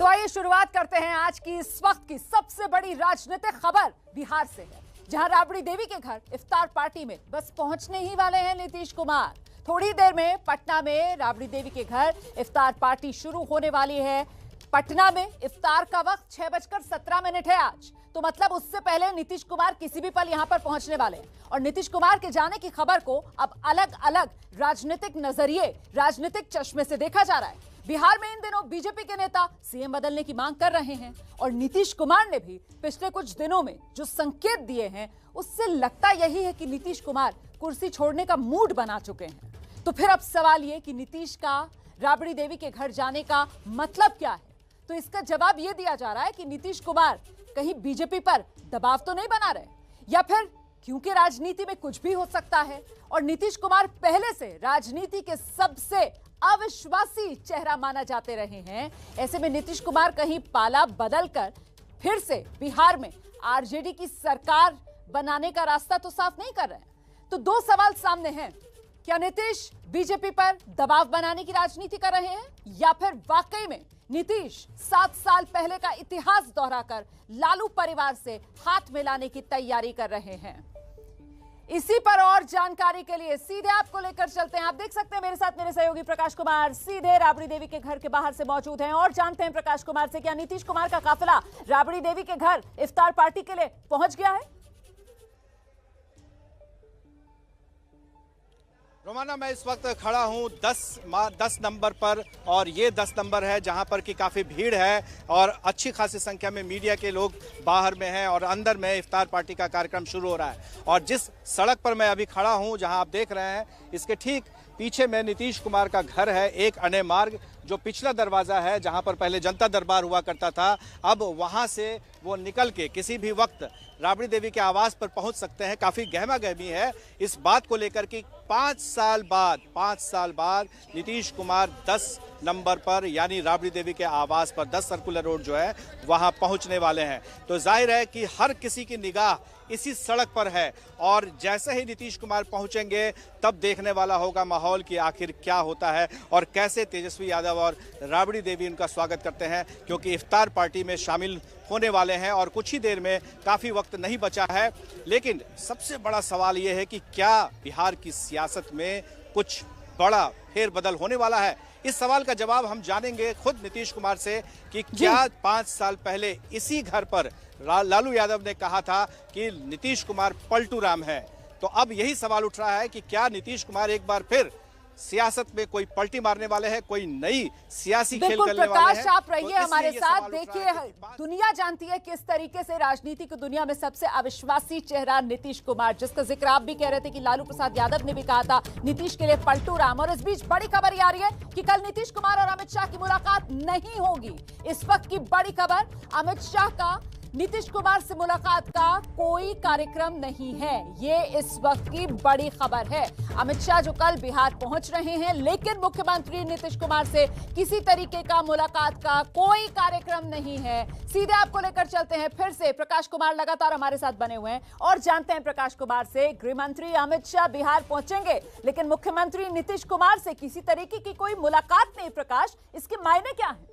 तो आइए शुरुआत करते हैं आज की इस वक्त की सबसे बड़ी राजनीतिक खबर बिहार से है, जहां राबड़ी देवी के घर इफ्तार पार्टी में बस पहुंचने ही वाले हैं नीतीश कुमार। थोड़ी देर में पटना में राबड़ी देवी के घर इफ्तार पार्टी शुरू होने वाली है। पटना में इफ्तार का वक्त 6:17 है आज, तो मतलब उससे पहले नीतीश कुमार किसी भी पल यहां पर पहुंचने वाले हैं। और नीतीश कुमार के जाने की खबर को अब अलग अलग राजनीतिक नजरिए, राजनीतिक चश्मे से देखा जा रहा है। बिहार में इन दिनों बीजेपी के नेता सीएम बदलने की मांग कर रहे हैं और नीतीश कुमार ने भी पिछले कुछ दिनों में जो संकेत दिए हैं उससे लगता यही है कि नीतीश कुमार कुर्सी छोड़ने का मूड बना चुके हैं। तो फिर अब सवाल ये कि नीतीश का राबड़ी देवी के घर जाने का मतलब क्या है? तो इसका जवाब यह दिया जा रहा है कि नीतीश कुमार कहीं बीजेपी पर दबाव तो नहीं बना रहे, या फिर क्योंकि राजनीति में कुछ भी हो सकता है और नीतीश कुमार पहले से राजनीति के सबसे अविश्वासी चेहरा माना जाते रहे हैं। ऐसे में नीतीश कुमार कहीं पाला बदलकर फिर से बिहार में आरजेडी की सरकार बनाने का रास्ता तो साफ नहीं कर रहे हैं। तो दो सवाल सामने हैं, क्या नीतीश बीजेपी पर दबाव बनाने की राजनीति कर रहे हैं, या फिर वाकई में नीतीश 7 साल पहले का इतिहास दोहराकर लालू परिवार से हाथ मिलाने की तैयारी कर रहे हैं? इसी पर और जानकारी के लिए सीधे आपको लेकर चलते हैं। आप देख सकते हैं मेरे साथ मेरे सहयोगी प्रकाश कुमार सीधे राबड़ी देवी के घर के बाहर से मौजूद हैं और जानते हैं प्रकाश कुमार से, क्या नीतीश कुमार का काफिला राबड़ी देवी के घर इफ्तार पार्टी के लिए पहुंच गया है? रोमाना, मैं इस वक्त खड़ा हूं 10 नंबर पर और ये 10 नंबर है जहां पर कि काफ़ी भीड़ है और अच्छी खासी संख्या में मीडिया के लोग बाहर में हैं और अंदर में इफ्तार पार्टी का कार्यक्रम शुरू हो रहा है। और जिस सड़क पर मैं अभी खड़ा हूं, जहां आप देख रहे हैं, इसके ठीक पीछे में नीतीश कुमार का घर है। एक अने मार्ग जो पिछला दरवाज़ा है, जहां पर पहले जनता दरबार हुआ करता था, अब वहां से वो निकल के किसी भी वक्त राबड़ी देवी के आवास पर पहुंच सकते हैं। काफ़ी गहमा गहमी है इस बात को लेकर कि 5 साल बाद नीतीश कुमार 10 नंबर पर यानी राबड़ी देवी के आवास पर 10 सर्कुलर रोड जो है वहां पहुंचने वाले हैं। तो जाहिर है कि हर किसी की निगाह इसी सड़क पर है और जैसे ही नीतीश कुमार पहुंचेंगे तब देखने वाला होगा माहौल कि आखिर क्या होता है और कैसे तेजस्वी यादव और राबड़ी देवी उनका स्वागत करते हैं, क्योंकि इफ्तार पार्टी में शामिल होने वाले हैं और कुछ ही देर में, काफ़ी वक्त नहीं बचा है। लेकिन सबसे बड़ा सवाल यह है कि क्या बिहार की सियासत में कुछ बड़ा फेरबदल होने वाला है? इस सवाल का जवाब हम जानेंगे खुद नीतीश कुमार से कि क्या 5 साल पहले इसी घर पर लालू यादव ने कहा था कि नीतीश कुमार पलटू राम है। तो अब यही सवाल उठ रहा है कि क्या नीतीश कुमार एक बार फिर सियासत में कोई पलटी मारने वाले हैं, कोई नई सियासी खेल करने वाले हैं? प्रकाश, आप रहिए हमारे साथ। देखिए, दुनिया जानती है किस तरीके से राजनीति की दुनिया में सबसे अविश्वासी चेहरा नीतीश कुमार, जिसका जिक्र आप भी कह रहे थे कि लालू प्रसाद यादव ने भी कहा था नीतीश के लिए पलटू राम। और इस बीच बड़ी खबर ये आ रही है कि कल नीतीश कुमार और अमित शाह की मुलाकात नहीं होगी। इस वक्त की बड़ी खबर, अमित शाह का नीतीश कुमार से मुलाकात का कोई कार्यक्रम नहीं है। ये इस वक्त की बड़ी खबर है। अमित शाह जो कल बिहार पहुंच रहे हैं, लेकिन मुख्यमंत्री नीतीश कुमार से किसी तरीके का मुलाकात का कोई कार्यक्रम नहीं है। सीधे आपको लेकर चलते हैं फिर से। प्रकाश कुमार लगातार हमारे साथ बने हुए हैं और जानते हैं प्रकाश कुमार से, गृह मंत्री अमित शाह बिहार पहुंचेंगे लेकिन मुख्यमंत्री नीतीश कुमार से किसी तरीके की कोई मुलाकात नहीं। प्रकाश, इसके मायने क्या है?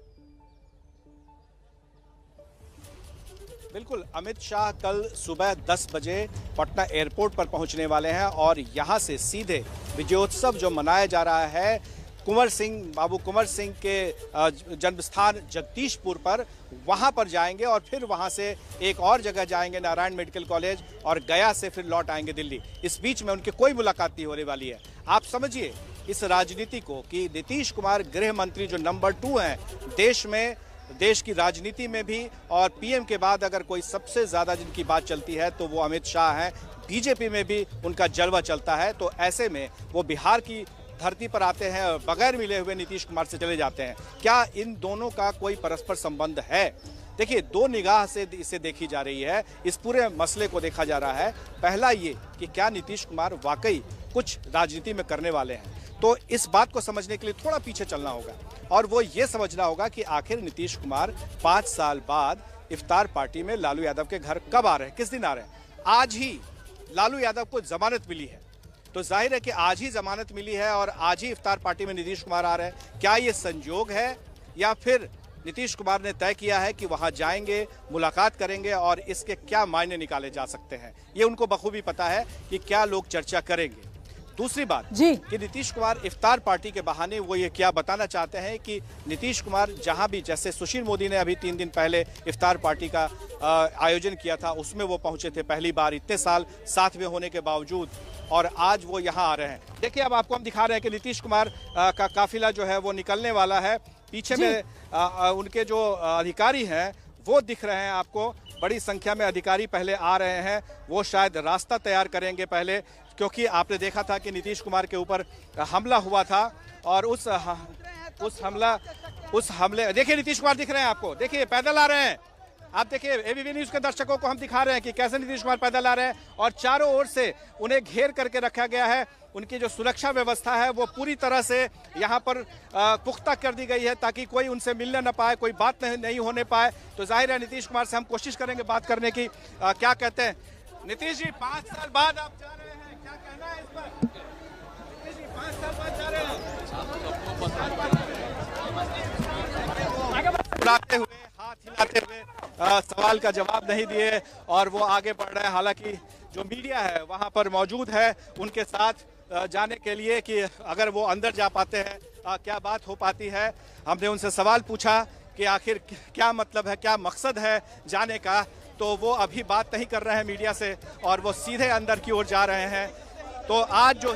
बिल्कुल, अमित शाह कल सुबह 10 बजे पटना एयरपोर्ट पर पहुंचने वाले हैं और यहां से सीधे विजयोत्सव जो मनाया जा रहा है बाबू कुंवर सिंह के जन्मस्थान जगदीशपुर पर, वहां पर जाएंगे और फिर वहां से एक और जगह जाएंगे नारायण मेडिकल कॉलेज और गया से फिर लौट आएंगे दिल्ली। इस बीच में उनकी कोई मुलाकात नहीं होने वाली है। आप समझिए इस राजनीति को कि नीतीश कुमार गृह मंत्री जो नंबर 2 हैं देश की राजनीति में भी, और पीएम के बाद अगर कोई सबसे ज्यादा जिनकी बात चलती है तो वो अमित शाह हैं। बीजेपी में भी उनका जलवा चलता है। तो ऐसे में वो बिहार की धरती पर आते हैं और बगैर मिले हुए नीतीश कुमार से चले जाते हैं। क्या इन दोनों का कोई परस्पर संबंध है? देखिए, 2 निगाह से इसे देखी जा रही है, इस पूरे मसले को देखा जा रहा है। पहला ये कि क्या नीतीश कुमार वाकई कुछ राजनीति में करने वाले हैं, तो इस बात को समझने के लिए थोड़ा पीछे चलना होगा और वो ये समझना होगा कि आखिर नीतीश कुमार 5 साल बाद इफ्तार पार्टी में लालू यादव के घर कब आ रहे हैं, किस दिन आ रहे हैं। आज ही लालू यादव को जमानत मिली है, तो जाहिर है कि आज ही जमानत मिली है और आज ही इफ्तार पार्टी में नीतीश कुमार आ रहे हैं। क्या ये संयोग है या फिर नीतीश कुमार ने तय किया है कि वहां जाएंगे, मुलाकात करेंगे और इसके क्या मायने निकाले जा सकते हैं, ये उनको बखूबी पता है कि क्या लोग चर्चा करेंगे। दूसरी बात जी कि नीतीश कुमार इफ्तार पार्टी के बहाने वो ये क्या बताना चाहते हैं कि नीतीश कुमार जहां भी, जैसे सुशील मोदी ने अभी 3 दिन पहले इफ्तार पार्टी का आयोजन किया था, उसमें वो पहुंचे थे पहली बार इतने साल साथ में होने के बावजूद, और आज वो यहां आ रहे हैं। देखिए अब आपको हम दिखा रहे हैं कि नीतीश कुमार का काफिला जो है वो निकलने वाला है। पीछे में उनके जो अधिकारी हैं वो दिख रहे हैं आपको, बड़ी संख्या में अधिकारी पहले आ रहे हैं। वो शायद रास्ता तैयार करेंगे पहले, क्योंकि आपने देखा था कि नीतीश कुमार के ऊपर हमला हुआ था और उस हमले देखिए नीतीश कुमार दिख रहे हैं आपको, देखिए पैदल आ रहे हैं। आप देखिए एबीपी न्यूज के दर्शकों को हम दिखा रहे हैं कि कैसे नीतीश कुमार पैदल आ रहे हैं और चारों ओर से उन्हें घेर करके रखा गया है। उनकी जो सुरक्षा व्यवस्था है वो पूरी तरह से यहाँ पर पुख्ता कर दी गई है ताकि कोई उनसे मिलने न पाए, कोई बात नहीं होने पाए। तो जाहिर है नीतीश कुमार से हम कोशिश करेंगे बात करने की। क्या कहते हैं नीतीश जी, 5 साल बाद आप जा रहे हैं, क्या कहना है इस पर? नीतीश जी 5 साल बाद जा रहे हैं, बुलाते हुए, हाथ हिलाते हुए, सवाल का जवाब नहीं दिए और वो आगे बढ़ रहे हैं। हालांकि जो मीडिया है वहां पर मौजूद है उनके साथ जाने के लिए कि अगर वो अंदर जा पाते हैं क्या बात हो पाती है। हमने उनसे सवाल पूछा कि आखिर क्या मतलब है, क्या मकसद है जाने का, तो वो अभी बात नहीं कर रहे हैं मीडिया से और वो सीधे अंदर की ओर जा रहे हैं। तो आज जो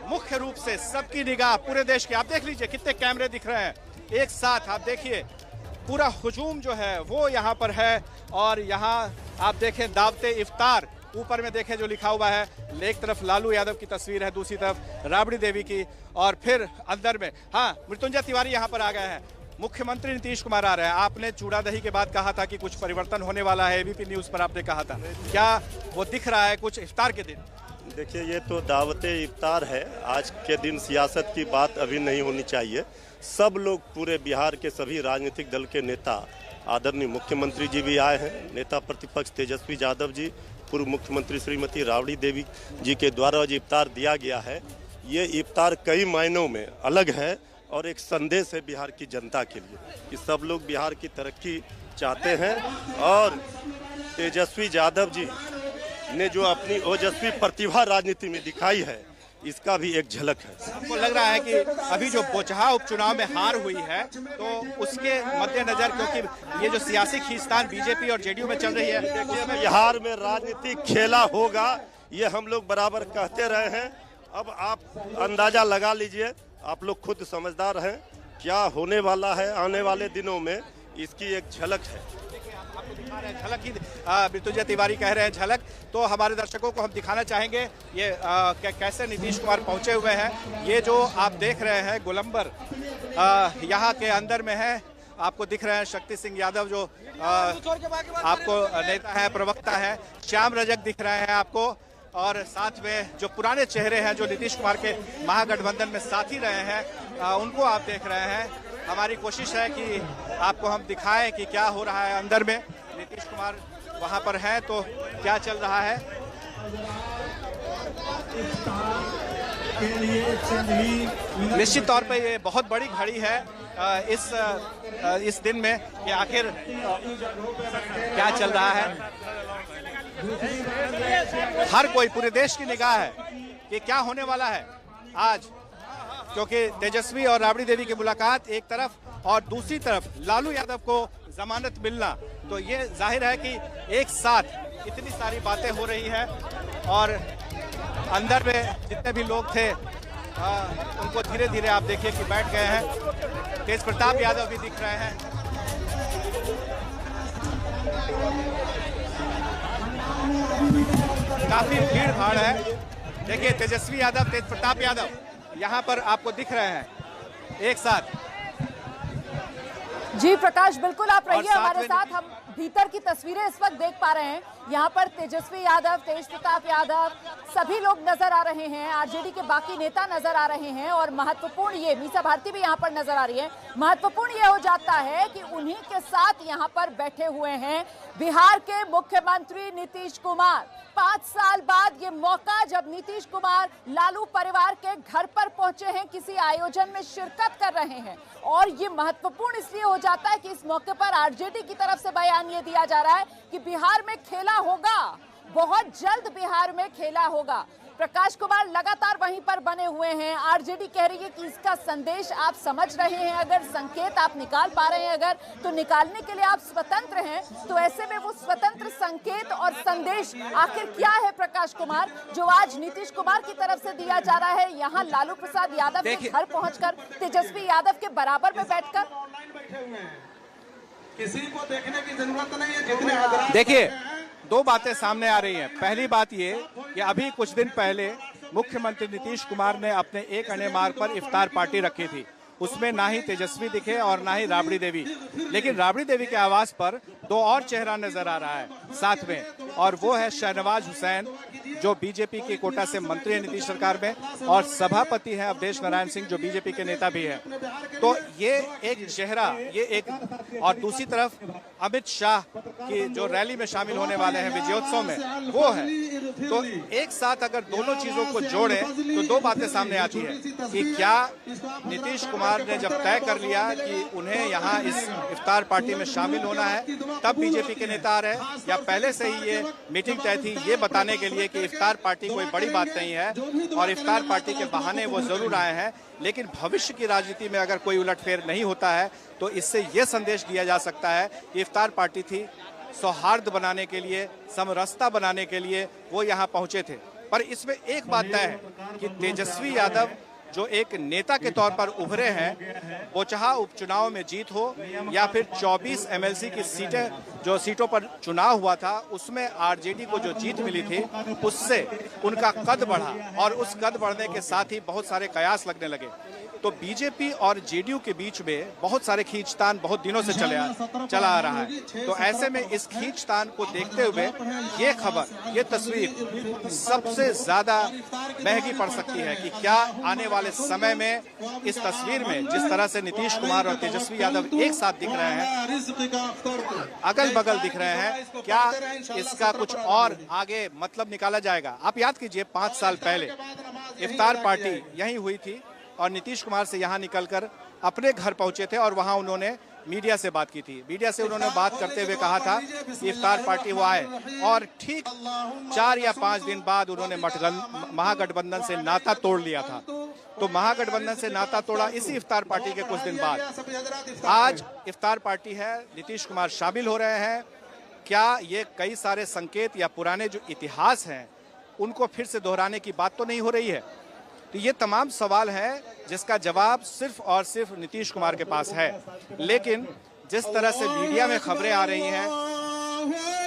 मुख्य रूप से सबकी निगाह पूरे देश की, आप देख लीजिए कितने कैमरे दिख रहे हैं एक साथ, आप देखिए पूरा हुजूम जो है वो यहाँ पर है। और यहाँ आप देखें दावते इफ्तार, ऊपर में देखें जो लिखा हुआ है, एक तरफ लालू यादव की तस्वीर है, दूसरी तरफ राबड़ी देवी की, और फिर अंदर में मृत्युंजय तिवारी यहाँ पर आ गए हैं। मुख्यमंत्री नीतीश कुमार आ रहे हैं। आपने चूड़ा दही के बाद कहा था कि कुछ परिवर्तन होने वाला है, एबीपी न्यूज पर आपने कहा था, क्या वो दिख रहा है कुछ इफ्तार के दिन? देखिए ये तो दावते इफ्तार है, आज के दिन सियासत की बात अभी नहीं होनी चाहिए। सब लोग, पूरे बिहार के सभी राजनीतिक दल के नेता, आदरणीय मुख्यमंत्री जी भी आए हैं, नेता प्रतिपक्ष तेजस्वी यादव जी, पूर्व मुख्यमंत्री श्रीमती राबड़ी देवी जी के द्वारा जो इफ्तार दिया गया है, ये इफ्तार कई मायनों में अलग है और एक संदेश है बिहार की जनता के लिए कि सब लोग बिहार की तरक्की चाहते हैं। और तेजस्वी यादव जी ने जो अपनी ओजस्वी प्रतिभा राजनीति में दिखाई है, इसका भी एक झलक है। आपको लग रहा है कि अभी जो बोचहा उपचुनाव में हार हुई है तो उसके मद्देनजर, क्योंकि ये जो सियासी खींचतान बीजेपी और जेडीयू में चल रही है, उसमें बिहार में राजनीतिक खेला होगा, ये हम लोग बराबर कहते रहे हैं। अब आप अंदाजा लगा लीजिए, आप लोग खुद समझदार हैं, क्या होने वाला है आने वाले दिनों में, इसकी एक झलक है। झलक ही मृत्युंजय तिवारी कह रहे हैं झलक, तो हमारे दर्शकों को हम दिखाना चाहेंगे ये कैसे नीतीश कुमार पहुंचे हुए हैं। ये जो आप देख रहे हैं गोलंबर यहाँ के अंदर में है, आपको दिख रहे हैं शक्ति सिंह यादव जो आपको नेता है, प्रवक्ता है, श्याम रजक दिख रहे हैं आपको, और साथ में जो पुराने चेहरे हैं जो नीतीश कुमार के महागठबंधन में साथी रहे हैं उनको आप देख रहे हैं। हमारी कोशिश है कि आपको हम दिखाएं कि क्या हो रहा है अंदर में। नीतीश कुमार वहां पर हैं तो क्या चल रहा है। निश्चित तौर पे ये बहुत बड़ी घड़ी है इस दिन में कि आखिर क्या चल रहा है। हर कोई, पूरे देश की निगाह है कि क्या होने वाला है आज, क्योंकि तेजस्वी और राबड़ी देवी की मुलाकात एक तरफ और दूसरी तरफ लालू यादव को जमानत मिलना, तो ये जाहिर है कि एक साथ इतनी सारी बातें हो रही है और अंदर में जितने भी लोग थे उनको धीरे धीरे आप देखिए कि बैठ गए हैं। तेज प्रताप यादव भी दिख रहे हैं। काफी भीड़ भाड़ है। देखिए तेजस्वी यादव, तेज प्रताप यादव यहाँ पर आपको दिख रहे हैं एक साथ। जी प्रकाश, बिल्कुल आप रहिए हमारे साथ। हम भीतर की तस्वीरें इस वक्त देख पा रहे हैं। यहाँ पर तेजस्वी यादव, तेज प्रताप यादव, सभी लोग नजर आ रहे हैं, आरजेडी के बाकी नेता नजर आ रहे हैं और महत्वपूर्ण ये मीसा भारती भी यहाँ पर नजर आ रही है। महत्वपूर्ण ये हो जाता है कि उन्हीं के साथ यहाँ पर बैठे हुए हैं बिहार के मुख्यमंत्री नीतीश कुमार। 5 साल बाद ये मौका जब नीतीश कुमार लालू परिवार के घर पर पहुंचे। पहुंचे हैं, किसी आयोजन में शिरकत कर रहे हैं। और ये महत्वपूर्ण इसलिए हो जाता है कि इस मौके पर आरजेडी की तरफ से बयान ये दिया जा रहा है कि बिहार में खेला होगा, बहुत जल्द बिहार में खेला होगा। प्रकाश कुमार लगातार वहीं पर बने हुए हैं। आरजेडी कह रही है कि इसका संदेश आप समझ रहे हैं, अगर संकेत आप निकाल पा रहे हैं अगर, तो निकालने के लिए आप स्वतंत्र हैं। तो ऐसे में वो स्वतंत्र संकेत और संदेश आखिर क्या है प्रकाश कुमार, जो आज नीतीश कुमार की तरफ से दिया जा रहा है, यहाँ लालू प्रसाद यादव के घर पहुंचकर, तेजस्वी यादव के बराबर में बैठकर? किसी को देखने की जरूरत नहीं है, जितने देखिए, दो बातें सामने आ रही हैं। पहली बात ये कि अभी कुछ दिन पहले मुख्यमंत्री नीतीश कुमार ने अपने एक अने मार्ग पर इफ्तार पार्टी रखी थी। उसमें ना ही तेजस्वी दिखे और ना ही राबड़ी देवी, लेकिन राबड़ी देवी के आवास पर दो और चेहरा नजर आ रहा है साथ में, और वो है शहनवाज हुसैन, जो बीजेपी के कोटा से मंत्री है नीतीश सरकार में, और सभापति है अवधेश नारायण सिंह, जो बीजेपी के नेता भी है। तो ये एक चेहरा, ये एक, और दूसरी तरफ अमित शाह की जो रैली में शामिल होने वाले हैं विजयोत्सव में, वो है। तो एक साथ अगर दोनों चीजों को जोड़े तो दो बातें सामने आती है कि क्या नीतीश कुमार ने जब तय कर लिया कि उन्हें यहाँ इस इफ्तार पार्टी में शामिल होना है, तब बीजेपी के नेता आ रहे हैं, या पहले से ही ये मीटिंग तय थी ये बताने के लिए कि इफ्तार पार्टी कोई बड़ी बात नहीं है और इफ्तार पार्टी के बहाने वो जरूर आए हैं, लेकिन भविष्य की राजनीति में अगर कोई उलटफेर नहीं होता है तो इससे ये संदेश दिया जा सकता है कि इफ्तार पार्टी थी सौहार्द बनाने के लिए, समरसता बनाने के लिए वो यहाँ पहुंचे थे। पर इसमें एक बात तय है कि तेजस्वी यादव जो एक नेता के तौर पर उभरे हैं, वो चाहे उपचुनाव में जीत हो या फिर 24 एमएलसी की सीटों पर चुनाव हुआ था, उसमें आरजेडी को जो जीत मिली थी, उससे उनका कद बढ़ा और उस कद बढ़ने के साथ ही बहुत सारे कयास लगने लगे। तो बीजेपी और जेडीयू के बीच में बहुत सारे खींचतान बहुत दिनों से चला आ रहा है। तो ऐसे में इस खींचतान को देखते हुए ये खबर, ये तस्वीर सबसे ज्यादा महंगी पड़ सकती है कि क्या आने वाले समय में इस तस्वीर में जिस तरह से नीतीश कुमार और तेजस्वी यादव एक साथ दिख रहे हैं, अगल बगल दिख रहे हैं, क्या इसका कुछ और आगे मतलब निकाला जाएगा। आप याद कीजिए 5 साल पहले इफ्तार पार्टी यहीं हुई थी और नीतीश कुमार से यहाँ निकलकर अपने घर पहुंचे थे और वहां उन्होंने मीडिया से बात की थी। मीडिया से उन्होंने बात करते हुए कहा था कि इफ्तार पार्टी वो आए, और ठीक 4 या 5 दिन बाद उन्होंने महागठबंधन से नाता तोड़ लिया था। तो महागठबंधन से नाता तोड़ा इसी इफ्तार पार्टी के कुछ दिन बाद। आज इफ्तार पार्टी है, नीतीश कुमार शामिल हो रहे हैं। क्या ये कई सारे संकेत या पुराने जो इतिहास हैं उनको फिर से दोहराने की बात तो नहीं हो रही है? तो ये तमाम सवाल हैं जिसका जवाब सिर्फ और सिर्फ नीतीश कुमार के पास है। लेकिन जिस तरह से मीडिया में खबरें आ रही हैं,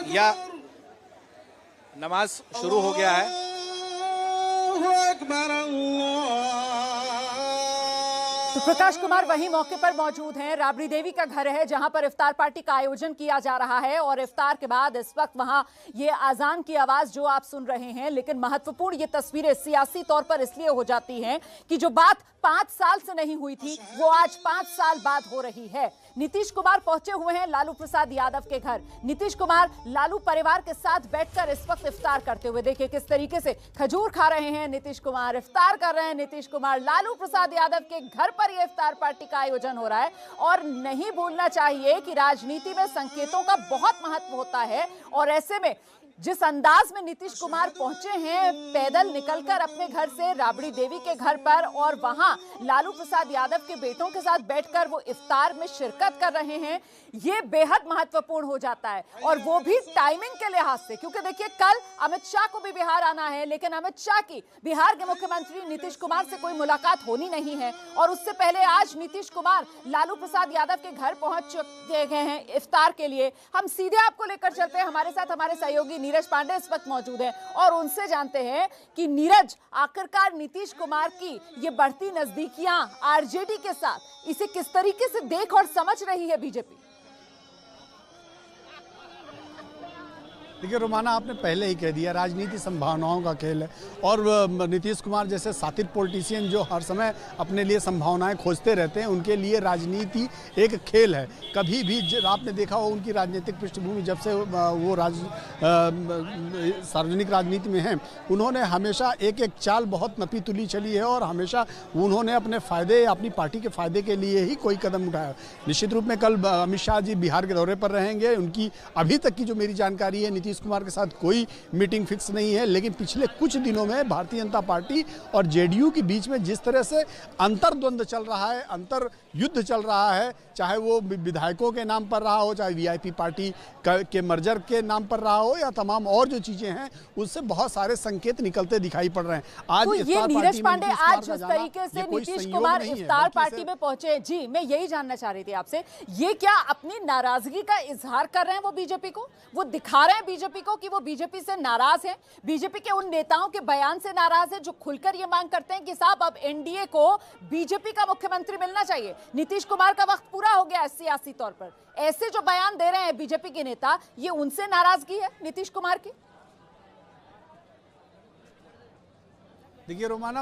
या नमाज शुरू हो गया है, तो प्रकाश कुमार वहीं मौके पर मौजूद हैं। राबड़ी देवी का घर है जहां पर इफ्तार पार्टी का आयोजन किया जा रहा है, और इफ्तार के बाद इस वक्त वहां ये आजान की आवाज जो आप सुन रहे हैं। लेकिन महत्वपूर्ण ये तस्वीरें सियासी तौर पर इसलिए हो जाती हैं कि जो बात 5 साल से नहीं हुई थी वो आज 5 साल बाद हो रही है। नीतीश कुमार पहुंचे हुए हैं लालू प्रसाद यादव के घर। नीतीश कुमार लालू परिवार के साथ बैठकर इस वक्त इफ्तार करते हुए, देखिए किस तरीके से खजूर खा रहे हैं नीतीश कुमार, इफ्तार कर रहे हैं नीतीश कुमार। लालू प्रसाद यादव के घर पर यह इफ्तार पार्टी का आयोजन हो रहा है। और नहीं भूलना चाहिए कि राजनीति में संकेतों का बहुत महत्व होता है, और ऐसे में जिस अंदाज में नीतीश कुमार पहुंचे हैं, पैदल निकलकर अपने घर से राबड़ी देवी के घर पर, और वहां लालू प्रसाद यादव के बेटों के साथ बैठकर वो इफ्तार में शिरकत कर रहे हैं, ये बेहद महत्वपूर्ण हो जाता है। और वो भी टाइमिंग के लिहाज से, क्योंकि देखिए कल अमित शाह को भी बिहार आना है, लेकिन अमित शाह की बिहार के मुख्यमंत्री नीतीश कुमार से कोई मुलाकात होनी नहीं है। और उससे पहले आज नीतीश कुमार लालू प्रसाद यादव के घर पहुंच चुके हैं इफ्तार के लिए। हम सीधे आपको लेकर चलते हैं, हमारे साथ हमारे सहयोगी नीरज पांडे इस वक्त मौजूद हैं, और उनसे जानते हैं कि नीरज, आखिरकार नीतीश कुमार की ये बढ़ती नजदीकियां आरजेडी के साथ, इसे किस तरीके से देख और समझ रही है बीजेपी? देखिए रोमाना, आपने पहले ही कह दिया, राजनीति संभावनाओं का खेल है और नीतीश कुमार जैसे साथित पॉलिटिशियन जो हर समय अपने लिए संभावनाएं खोजते रहते हैं, उनके लिए राजनीति एक खेल है। कभी भी आपने देखा हो उनकी राजनीतिक पृष्ठभूमि, जब से वो सार्वजनिक राजनीति में हैं, उन्होंने हमेशा एक एक चाल बहुत नपी तुली चली है और हमेशा उन्होंने अपने फायदे, अपनी पार्टी के फायदे के लिए ही कोई कदम उठाया। निश्चित रूप में कल अमित शाह जी बिहार के दौरे पर रहेंगे। उनकी अभी तक की जो मेरी जानकारी है, नीतीश कुमार के साथ कोई मीटिंग फिक्स नहीं है, लेकिन पिछले कुछ दिनों में भारतीय जनता पार्टी और जेडीयू के बीच में जिस तरह से अंतर्द्वंद चल रहा है, अंतर युद्ध चल रहा है, चाहे वो विधायकों के नाम पर रहा हो, चाहे वीआईपी पार्टी के मर्जर के नाम पर रहा हो, या तमाम और जो चीजें हैं, उससे बहुत सारे संकेत निकलते दिखाई पड़ रहे हैं। आज तो ये नीरज पांडे आज जिस तरीके से नीतीश कुमार इफ्तार पार्टी में पहुंचे, जी मैं यही जानना चाह रही थी आपसे, ये क्या अपनी नाराजगी का इजहार कर रहे हैं वो बीजेपी को? वो दिखा रहे हैं बीजेपी को कि वो बीजेपी से नाराज हैं, बीजेपी के उन नेताओं के बयान से नाराज है जो खुलकर ये मांग करते हैं कि साहब अब एनडीए को बीजेपी का मुख्यमंत्री मिलना चाहिए, नीतीश कुमार का वक्त पूरा हो गया है सियासी तौर पर। ऐसे जो बयान दे रहे हैं बीजेपी के नेता, ये उनसे नाराजगी है नीतीश कुमार की? देखिए रोमाना,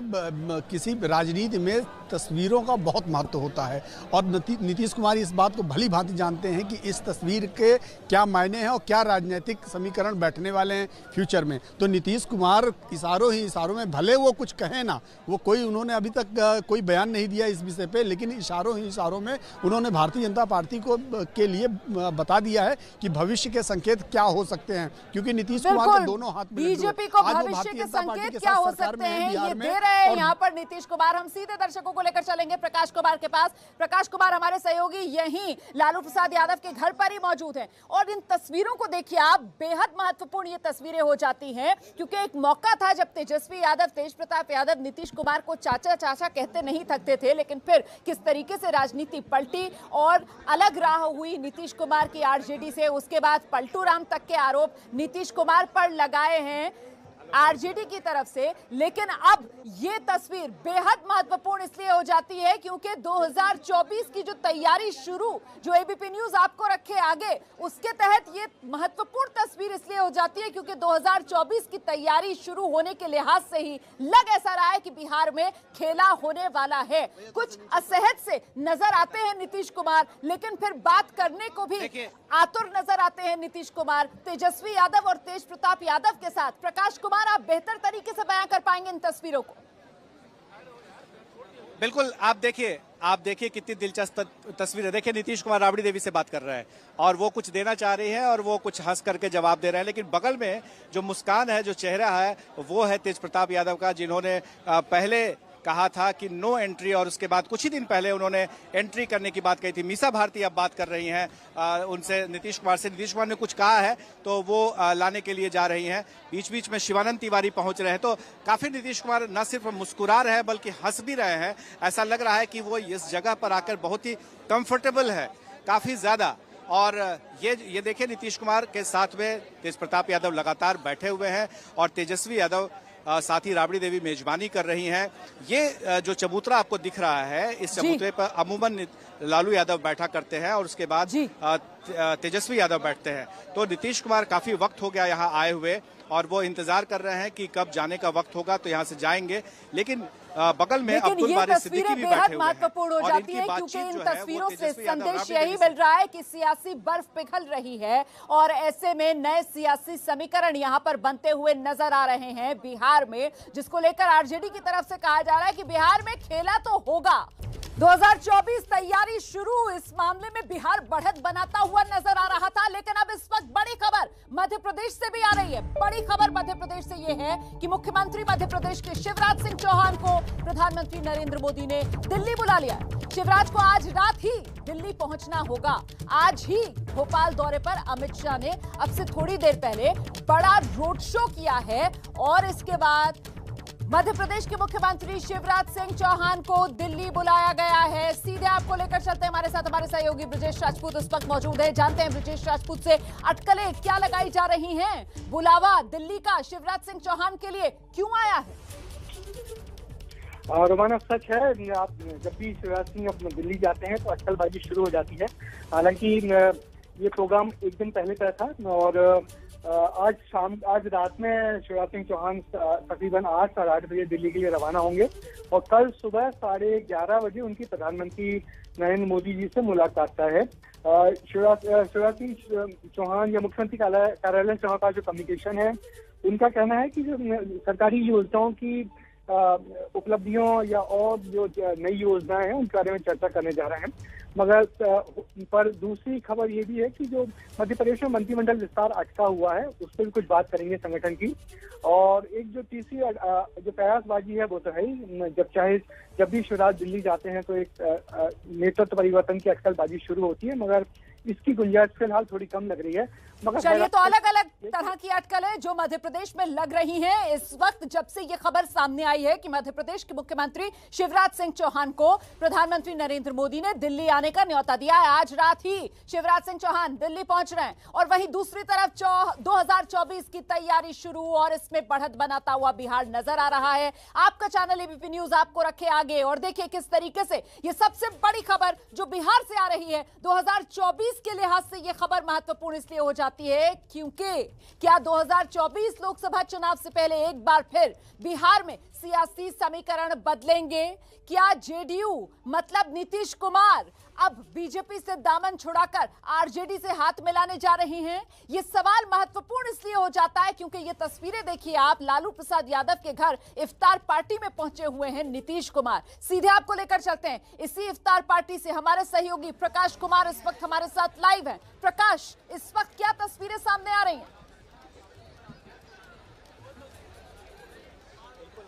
किसी राजनीति में तस्वीरों का बहुत महत्व होता है और नीतीश कुमार इस बात को भली भांति जानते हैं कि इस तस्वीर के क्या मायने हैं और क्या राजनीतिक समीकरण बैठने वाले हैं फ्यूचर में। तो नीतीश कुमार इशारों ही इशारों में, भले वो कुछ कहें ना, वो कोई उन्होंने अभी तक कोई बयान नहीं दिया इस विषय पे, लेकिन इशारों ही इशारों में उन्होंने भारतीय जनता पार्टी को के लिए बता दिया है कि भविष्य के संकेत क्या हो सकते हैं, क्योंकि नीतीश कुमार के दोनों हाथ में बीजेपी को भविष्य के संकेत क्या हो सकते हैं ये दे रहे हैं यहाँ पर नीतीश कुमार। हम सीधे दर्शकों को लेकर चलेंगे प्रकाश कुमार के पास। प्रकाश कुमार हमारे सहयोगी यहीं लालू प्रसाद यादव के घर पर ही मौजूद हैं और इन तस्वीरों को देखिए आप, बेहद महत्वपूर्ण ये तस्वीरें हो जाती हैं क्योंकि एक मौका था जब तेजस्वी यादव, तेज प्रताप यादव नीतीश कुमार को चाचा चाचा कहते नहीं थकते थे, लेकिन फिर किस तरीके से राजनीति पलटी और अलग राह हुई नीतीश कुमार की आरजेडी से। उसके बाद पलटू राम तक के आरोप नीतीश कुमार पर लगाए हैं आरजेडी की तरफ से। लेकिन अब ये तस्वीर बेहद महत्वपूर्ण इसलिए हो जाती है क्योंकि 2024 की जो तैयारी शुरू, जो एबीपी न्यूज आपको रखे आगे, उसके तहत ये महत्वपूर्ण तस्वीर इसलिए हो जाती है क्योंकि 2024 की तैयारी शुरू होने के लिहाज से ही लग ऐसा रहा है कि बिहार में खेला होने वाला है। कुछ असहज से नजर आते हैं नीतीश कुमार, लेकिन फिर बात करने को भी आतुर नजर आते हैं नीतीश कुमार। तेजस्वी यादव और तेज प्रताप यादव के साथ प्रकाश कुमार, आप बेहतर तरीके से बयां कर पाएंगे इन तस्वीरों को। बिल्कुल, आप देखिए कितनी दिलचस्प तस्वीर है। देखिए नीतीश कुमार राबड़ी देवी से बात कर रहे हैं और वो कुछ देना चाह रही है और वो कुछ हंस करके जवाब दे रहे हैं, लेकिन बगल में जो मुस्कान है, जो चेहरा है, वो है तेज प्रताप यादव का, जिन्होंने पहले कहा था कि नो एंट्री और उसके बाद कुछ ही दिन पहले उन्होंने एंट्री करने की बात कही थी। मीसा भारती अब बात कर रही हैं उनसे, नीतीश कुमार से। नीतीश कुमार ने कुछ कहा है तो वो लाने के लिए जा रही हैं। बीच बीच में शिवानंद तिवारी पहुंच रहे हैं, तो काफी नीतीश कुमार न सिर्फ मुस्कुरा रहे हैं बल्कि हंस भी रहे हैं। ऐसा लग रहा है कि वो इस जगह पर आकर बहुत ही कंफर्टेबल है, काफी ज्यादा। और ये देखिए नीतीश कुमार के साथ में तेज प्रताप यादव लगातार बैठे हुए हैं और तेजस्वी यादव साथ ही राबड़ी देवी मेजबानी कर रही हैं। ये जो चबूतरा आपको दिख रहा है, इस चबूतरे पर अमूमन लालू यादव बैठा करते हैं और उसके बाद तेजस्वी यादव बैठते हैं। तो नीतीश कुमार काफी वक्त हो गया यहाँ आए हुए और वो इंतजार कर रहे हैं कि कब जाने का वक्त होगा तो यहाँ से जाएंगे। लेकिन बगल में अब्दुल बारी सिद्दीकी भी बैठे हुए हैं। महत्वपूर्ण हो जाती है क्योंकि इन तस्वीरों से संदेश यही मिल रहा है कि सियासी बर्फ पिघल रही है और ऐसे में नए सियासी समीकरण यहाँ पर बनते हुए नजर आ रहे हैं बिहार में, जिसको लेकर आरजेडी की तरफ से कहा जा रहा है कि बिहार में खेला तो होगा। 2024 तैयारी शुरू, इस मामले में बिहार बढ़त बनाता हुआ नजर आ रहा था, लेकिन अब इस वक्त बड़ी खबर मध्य प्रदेश से भी आ रही है। बड़ी खबर मध्य प्रदेश से यह है कि मुख्यमंत्री मध्य प्रदेश के शिवराज सिंह चौहान को प्रधानमंत्री नरेंद्र मोदी ने दिल्ली बुला लिया है। शिवराज को आज रात ही दिल्ली पहुंचना होगा। आज ही भोपाल दौरे पर अमित शाह ने अब से थोड़ी देर पहले बड़ा रोड शो किया है और इसके बाद मध्य प्रदेश के मुख्यमंत्री शिवराज सिंह चौहान को दिल्ली बुलाया गया है। सीधे आपको लेकर चलते हैं, हमारे साथ हमारे सहयोगी ब्रजेश राजपूत उस वक्त मौजूद है। जानते हैं ब्रजेश राजपूत से अटकलें क्या लगाई जा रही हैं, बुलावा दिल्ली का शिवराज सिंह चौहान के लिए क्यों आया है? रोमाना, सच है, आप जब भी शिवराज सिंह अपने दिल्ली जाते हैं तो अटकलबाजी शुरू हो जाती है। हालांकि ये प्रोग्राम एक दिन पहले का था और आज रात में शिवराज सिंह चौहान तकरीबन 8 साढ़े 8 बजे दिल्ली के लिए रवाना होंगे और कल सुबह 11:30 बजे उनकी प्रधानमंत्री नरेंद्र मोदी जी से मुलाकात तय है। शिवराज सिंह चौहान या मुख्यमंत्री कार्यालय चौहान का जो कम्युनिकेशन है, उनका कहना है कि जो सरकारी योजनाओं की उपलब्धियों या और जो नई योजनाएं हैं उनके बारे में चर्चा करने जा रहे हैं। मगर पर दूसरी खबर ये भी है कि जो मध्य प्रदेश में मंत्रिमंडल विस्तार अटका हुआ है उस पर भी कुछ बात करेंगे संगठन की। और एक जो तीसरी जो प्रयासबाजी है वो तो है ही, जब भी शिवराज दिल्ली जाते हैं तो एक नेतृत्व परिवर्तन की अटकलबाजी शुरू होती है, मगर इसकी गुंजाइश फिलहाल थोड़ी कम लग रही है। मगर चलिए, तो अलग अलग तरह की अटकलें जो मध्य प्रदेश में लग रही हैं इस वक्त, जब से ये खबर सामने आई है कि मध्य प्रदेश के मुख्यमंत्री शिवराज सिंह चौहान को प्रधानमंत्री नरेंद्र मोदी ने दिल्ली आने का न्योता दिया है। आज रात ही शिवराज सिंह चौहान दिल्ली पहुंच रहे हैं और वहीं दूसरी तरफ 2024 की तैयारी शुरू और इसमें बढ़त बनाता हुआ बिहार नजर आ रहा है। आपका चैनल एबीपी न्यूज आपको रखे आगे और देखिए किस तरीके से ये सबसे बड़ी खबर जो बिहार से आ रही है 2024 के लिहाज से ये खबर महत्वपूर्ण इसलिए हो जाती है क्योंकि क्या 2024 लोकसभा चुनाव से पहले एक बार फिर बिहार में सियासी समीकरण बदलेंगे? क्या जेडीयू मतलब नीतीश कुमार अब बीजेपी से दामन छुड़ाकर आरजेडी से हाथ मिलाने जा रहे हैं? ये सवाल महत्वपूर्ण इसलिए हो जाता है क्योंकि ये तस्वीरें देखिए आप, लालू प्रसाद यादव के घर इफ्तार पार्टी में पहुंचे हुए हैं नीतीश कुमार। सीधे आपको लेकर चलते हैं इसी इफ्तार पार्टी से हमारे सहयोगी प्रकाश कुमार इस वक्त हमारे साथ लाइव हैं। प्रकाश, इस वक्त क्या तस्वीरें सामने आ रही हैं?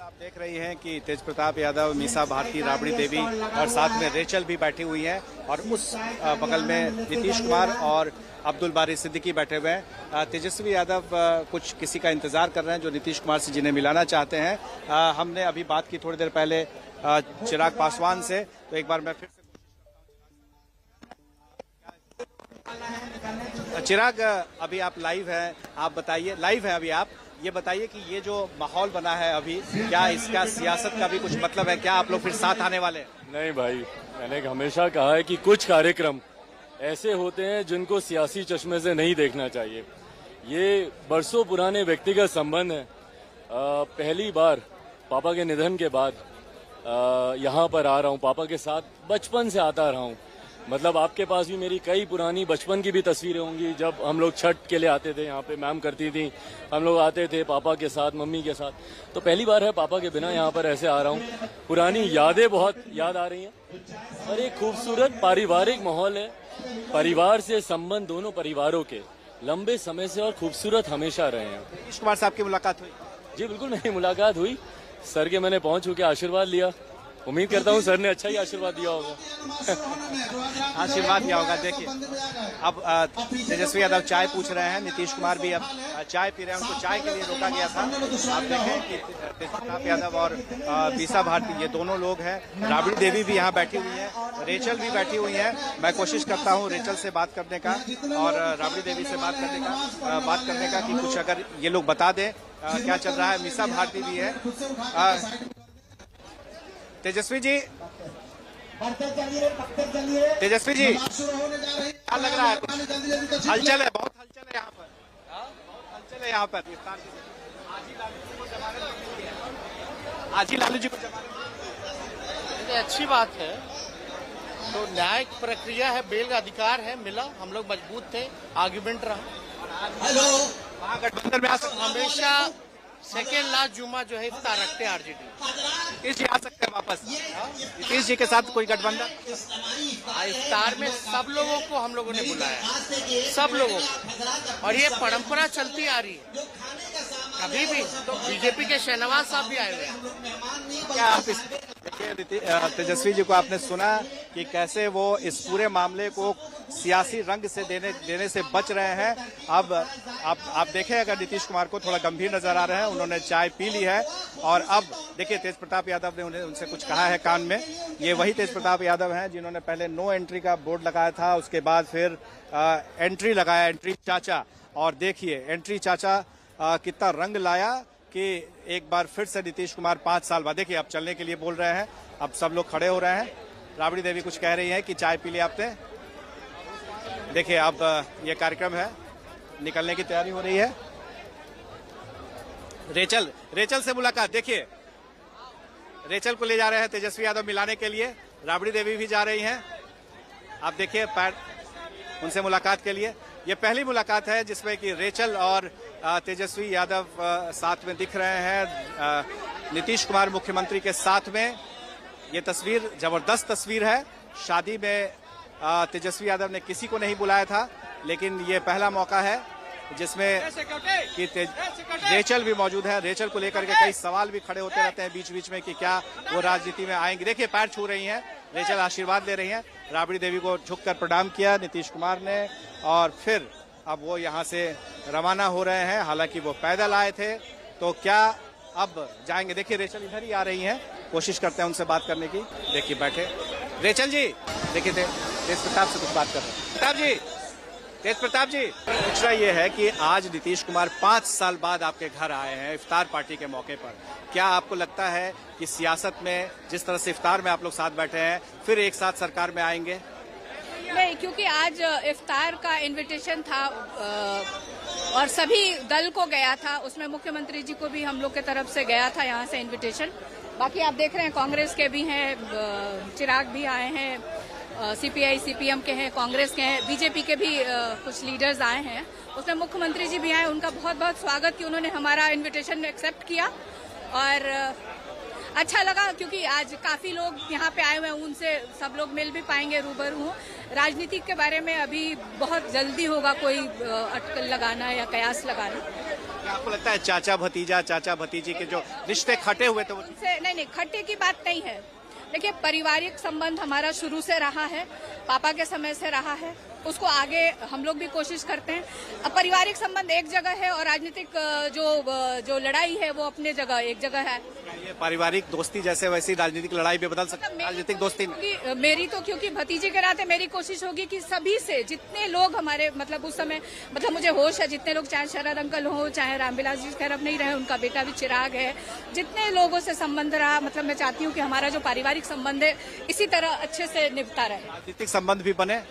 आप देख रही हैं कि तेज प्रताप यादव, मीसा भारती, राबड़ी देवी और साथ में रेचल भी बैठी हुई हैं और उस बगल में नीतीश कुमार और अब्दुल बारी सिद्दीकी बैठे हुए हैं। तेजस्वी यादव कुछ किसी का इंतजार कर रहे हैं जो नीतीश कुमार से जिन्हें मिलाना चाहते हैं। हमने अभी बात की थोड़ी देर पहले चिराग पासवान से, तो एक बार मैं फिर से चिराग, अभी आप लाइव हैं, आप बताइए, लाइव हैं अभी आप, ये बताइए कि ये जो माहौल बना है अभी, क्या इसका सियासत का भी कुछ मतलब है? क्या आप लोग फिर साथ आने वाले हैं? नहीं भाई, मैंने हमेशा कहा है कि कुछ कार्यक्रम ऐसे होते हैं जिनको सियासी चश्मे से नहीं देखना चाहिए। ये बरसों पुराने व्यक्तिगत संबंध है। पहली बार पापा के निधन के बाद यहाँ पर आ रहा हूँ, पापा के साथ बचपन से आता रहा हूँ। मतलब आपके पास भी मेरी कई पुरानी बचपन की भी तस्वीरें होंगी, जब हम लोग छठ के लिए आते थे, यहाँ पे मैम करती थी, हम लोग आते थे पापा के साथ, मम्मी के साथ। तो पहली बार है पापा के बिना यहाँ पर ऐसे आ रहा हूँ। पुरानी यादें बहुत याद आ रही हैं और एक खूबसूरत पारिवारिक माहौल है। परिवार से संबंध दोनों परिवारों के लंबे समय से और खूबसूरत हमेशा रहे हैं। नीतीश कुमार साहब की मुलाकात हुई? जी बिल्कुल, मेरी मुलाकात हुई। सर के मैंने पहुंच होकर आशीर्वाद लिया। उम्मीद करता हूँ सर ने अच्छा ही आशीर्वाद दिया होगा। आशीर्वाद दिया होगा। देखिए अब तेजस्वी यादव चाय पूछ रहे हैं, नीतीश कुमार भी अब चाय पी रहे हैं, उनको चाय के लिए रोका गया था। आप देखें कि तेज प्रताप यादव और मीसा भारती ये दोनों लोग हैं। राबड़ी देवी भी यहाँ बैठी हुई है, रेचल भी बैठी हुई है। मैं कोशिश करता हूँ रेचल से बात करने का और राबड़ी देवी से बात करने का कि कुछ अगर ये लोग बता दें क्या चल रहा है। मीसा भारती भी है। तेजस्वी जी, तेजस्वी जी, क्या लग रहा है? हलचल है, बहुत हलचल है यहाँ पर, हलचल है यहाँ पर। आज ही लालू जी को जमानत, अच्छी बात है। तो न्यायिक प्रक्रिया है, बेल का अधिकार है, मिला, हम लोग मजबूत थे, आर्ग्यूमेंट रहा। महागठबंधन में हमेशा सेकेंड लास्ट जुमा जो है इफ्तार रखते हैं आरजेडी। नीतीश जी आ सकते हैं वापस? नीतीश जी के साथ कोई गठबंधन? इफ्तार में सब लोगों को हम लोगों ने बुलाया, सब लोगों को, और ये परंपरा चलती आ रही है। कभी भी तो बीजेपी के शहनवाज साहब भी आए हुए हैं। क्या आप देखिए तेजस्वी जी को आपने सुना कि कैसे वो इस पूरे मामले को सियासी रंग से देने से बच रहे हैं। अब आप देखें, अगर नीतीश कुमार को थोड़ा गंभीर नजर आ रहे हैं, उन्होंने चाय पी ली है और अब देखिए तेज प्रताप यादव ने उनसे कुछ कहा है कान में। ये वही तेज प्रताप यादव हैं जिन्होंने पहले नो एंट्री का बोर्ड लगाया था, उसके बाद फिर एंट्री लगाया, एंट्री चाचा। और देखिए एंट्री चाचा कितना रंग लाया कि एक बार फिर से नीतीश कुमार 5 साल बाद, देखिए अब चलने के लिए बोल रहे हैं, अब सब लोग खड़े हो रहे हैं। राबड़ी देवी कुछ कह रही है कि चाय पी ली आपने। देखिए अब ये कार्यक्रम है निकलने की तैयारी हो रही है। रेचल से मुलाकात, देखिए रेचल को ले जा रहे हैं तेजस्वी यादव मिलाने के लिए, राबड़ी देवी भी जा रही हैं। आप देखिए पैर उनसे मुलाकात के लिए। ये पहली मुलाकात है जिसमें कि रेचल और तेजस्वी यादव साथ में दिख रहे हैं, नीतीश कुमार मुख्यमंत्री के साथ में। ये तस्वीर जबरदस्त तस्वीर है। शादी में तेजस्वी यादव ने किसी को नहीं बुलाया था, लेकिन ये पहला मौका है जिसमें कि रेचल भी मौजूद है। रेचल को लेकर के कई सवाल भी खड़े होते रहते हैं बीच बीच में कि क्या वो राजनीति में आएंगे। देखिए पैर छू रही हैं रेचल, आशीर्वाद ले रही हैं। राबड़ी देवी को झुककर प्रणाम किया नीतीश कुमार ने और फिर अब वो यहाँ से रवाना हो रहे हैं। हालांकि वो पैदल आए थे, तो क्या अब जाएंगे? देखिए रेचल इधर ही आ रही हैं, कोशिश करते हैं उनसे बात करने की। देखिए बैठे रेचल जी, देखिए तेज प्रताप से कुछ बात कर रहे हैं। तेज प्रताप जी, पूछना ये है कि आज नीतीश कुमार 5 साल बाद आपके घर आए हैं इफ्तार पार्टी के मौके पर। क्या आपको लगता है कि सियासत में जिस तरह से इफ्तार में आप लोग साथ बैठे हैं, फिर एक साथ सरकार में आएंगे? नहीं, क्योंकि आज इफ्तार का इनविटेशन था और सभी दल को गया था, उसमें मुख्यमंत्री जी को भी हम लोग के तरफ से गया था यहाँ से इनविटेशन। बाकी आप देख रहे हैं कांग्रेस के भी हैं, चिराग भी आए हैं, सीपीआई सीपीएम के हैं, कांग्रेस के हैं, बीजेपी के भी कुछ लीडर्स आए हैं। उसमें मुख्यमंत्री जी भी आए, उनका बहुत बहुत स्वागत कि उन्होंने हमारा इनविटेशन एक्सेप्ट किया और अच्छा लगा क्योंकि आज काफी लोग यहाँ पे आए हुए हैं, उनसे सब लोग मिल भी पाएंगे, रूबरू हूँ। राजनीति के बारे में अभी बहुत जल्दी होगा कोई अटकल लगाना या कयास लगाना। क्या आपको लगता है चाचा भतीजी के जो रिश्ते खटे हुए थे नहीं, खट्टे की बात नहीं है। देखिए, पारिवारिक संबंध हमारा शुरू से रहा है, पापा के समय से रहा है, उसको आगे हम लोग भी कोशिश करते हैं। अब पारिवारिक संबंध एक जगह है और राजनीतिक जो लड़ाई है वो अपने जगह एक जगह है। ये पारिवारिक दोस्ती जैसे वैसी राजनीतिक लड़ाई भी बदल सकती है? राजनीतिक दोस्ती मेरी तो क्योंकि भतीजे के नाते मेरी कोशिश होगी कि सभी से जितने लोग हमारे उस समय मुझे होश है, जितने लोग चाहे शरद अंकल हो, चाहे रामविलास जी खैर अब नहीं रहे, उनका बेटा भी चिराग है, जितने लोगों से संबंध रहा, मैं चाहती हूँ कि हमारा जो पारिवारिक संबंध है इसी तरह अच्छे से निपटा रहे। राजनीतिक संबंध भी बने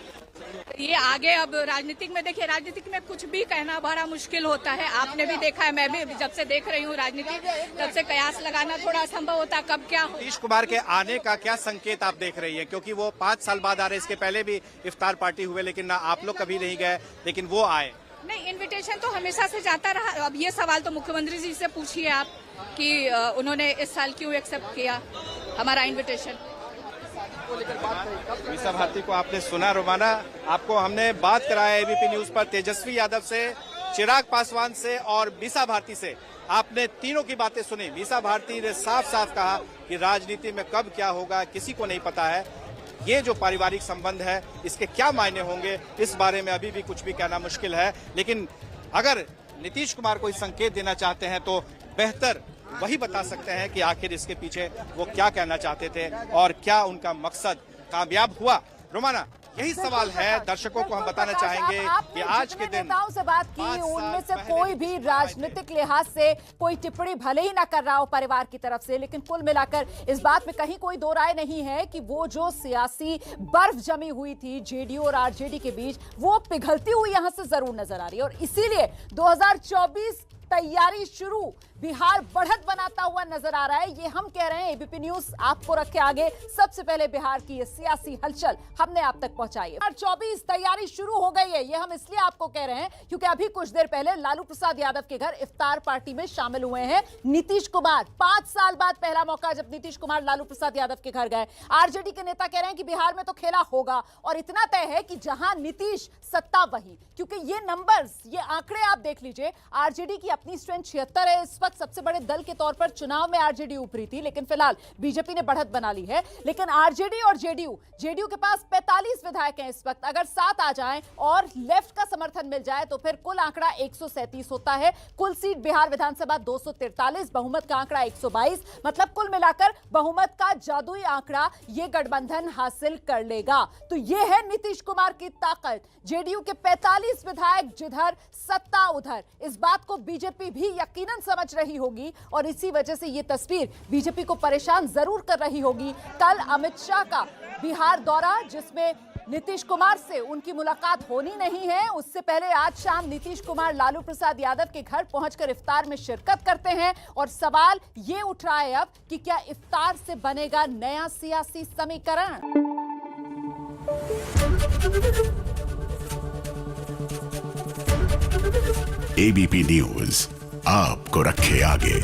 ये आगे। अब राजनीतिक में देखिए, राजनीतिक में कुछ भी कहना बड़ा मुश्किल होता है। आपने भी देखा है, मैं भी जब से देख रही हूँ राजनीति, तब से कयास लगाना थोड़ा असंभव होता है कब क्या हो। नीतीश कुमार के आने का क्या संकेत आप देख रही हैं? क्योंकि वो 5 साल बाद आ रहे, इसके पहले भी इफ्तार पार्टी हुए, लेकिन ना आप लोग कभी नहीं गए, लेकिन वो आए। नहीं, इनविटेशन तो हमेशा से जाता रहा। अब ये सवाल तो मुख्यमंत्री जी से पूछिए आप कि उन्होंने इस साल क्यों एक्सेप्ट किया हमारा इन्विटेशन। मीसा भारती को आपने सुना रोमाना, आपको हमने बात कराया एबीपी न्यूज पर तेजस्वी यादव से, चिराग पासवान से और मीसा भारती से। आपने तीनों की बातें सुनी। मीसा भारती ने साफ साफ कहा कि राजनीति में कब क्या होगा किसी को नहीं पता है। ये जो पारिवारिक संबंध है इसके क्या मायने होंगे, इस बारे में अभी भी कुछ भी कहना मुश्किल है। लेकिन अगर नीतीश कुमार कोई संकेत देना चाहते हैं तो बेहतर वही बता सकते हैं कि आखिर इसके पीछे वो क्या कहना चाहते थे और क्या उनका मकसद कामयाब हुआ। रोमाना, यही सवाल है, दर्शकों को हम बताना चाहेंगे कि आज के दिन नेताओं से बात की, उनमें से कोई भी राजनीतिक लिहाज से कोई टिप्पणी भले ही ना कर रहा हो परिवार की तरफ से, लेकिन कुल मिलाकर इस बात में कहीं कोई दो राय नहीं है कि वो जो सियासी बर्फ जमी हुई थी जेडीयू और आरजेडी के बीच, वो पिघलती हुई यहां से जरूर नजर आ रही है। और इसीलिए 2024 तैयारी शुरू, बिहार बढ़त बनाता हुआ नजर आ रहा है। ये हम कह रहे हैं, एबीपी न्यूज आपको रखे आगे। सबसे पहले बिहार की ये सियासी हलचल हमने आप तक पहुंचाई है। 2024 तैयारी शुरू हो गई है, ये हम इसलिए आपको कह रहे हैं क्योंकि अभी कुछ देर पहले लालू प्रसाद यादव के घर इफ्तार पार्टी में शामिल हुए हैं नीतीश कुमार। 5 साल बाद पहला मौका जब नीतीश कुमार लालू प्रसाद यादव के घर गए। आरजेडी के नेता कह रहे हैं कि बिहार में तो खेला होगा और इतना तय है कि जहां नीतीश सत्ता वही, क्योंकि ये नंबर्स, ये आंकड़े आप देख लीजिए। आरजेडी की अपनी स्ट्रेंथ 76 है, इस वक्त सबसे बड़े दल के तौर पर चुनाव में आरजेडी ऊपरी थी, लेकिन फिलहाल बीजेपी ने बढ़त बना ली है। लेकिन आरजेडी और जेडीयू के पास 45 विधायक हैं इस वक्त। अगर 7 आ जाएं और लेफ्ट का समर्थन मिल जाए तो फिर कुल आंकड़ा 137 होता है। कुल सीट बिहार विधानसभा 243, बहुमत का आंकड़ा 122, मतलब कुल मिलाकर बहुमत का जादुई आंकड़ा ये गठबंधन हासिल कर लेगा। तो ये है नीतीश कुमार की ताकत। जेडीयू के 45 विधायक जिधर, सत्ता उधर। इस बात को बीजेपी भी यकीनन समझ रही होगी और इसी वजह से ये तस्वीर बीजेपी को परेशान जरूर कर रही होगी। कल अमित शाह का बिहार दौरा, जिसमें नीतीश कुमार से उनकी मुलाकात होनी नहीं है, उससे पहले आज शाम नीतीश कुमार लालू प्रसाद यादव के घर पहुंचकर इफ्तार में शिरकत करते हैं और सवाल ये उठ रहा है अब कि क्या इफ्तार से बनेगा नया सियासी समीकरण। एबीपी न्यूज आपको रखे आगे।